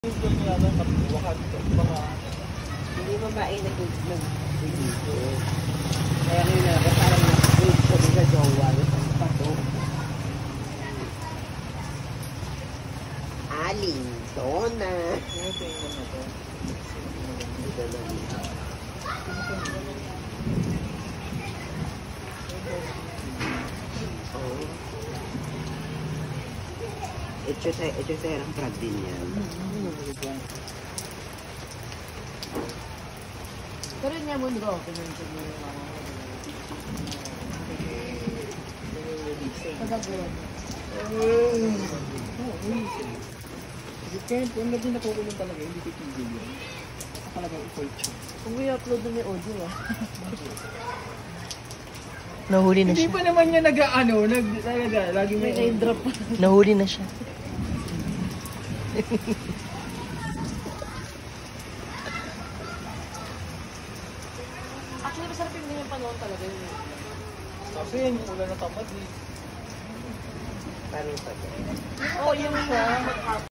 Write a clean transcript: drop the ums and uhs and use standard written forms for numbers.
Hindi babae nag-video. Kaya ngayon na, parang nag-wait ko sa jowa. Pa to. Aling Donna. Ito sa ang prag din yan. Pero niya mo nito, pinunod mo yung pagagawin. Kaya kung naging nakukulong talaga, hindi titigil yun. Talagang i-fault siya. Kung i-upload na may audio Nahuli na Hindi siya. pa naman niya nag-ano, lagi may raindrop pa. Nahuli na siya. Actually, masarap yung ganyan panahon talaga yun. Kasi yun, wala na tamad eh. Parang pa. Oo, yung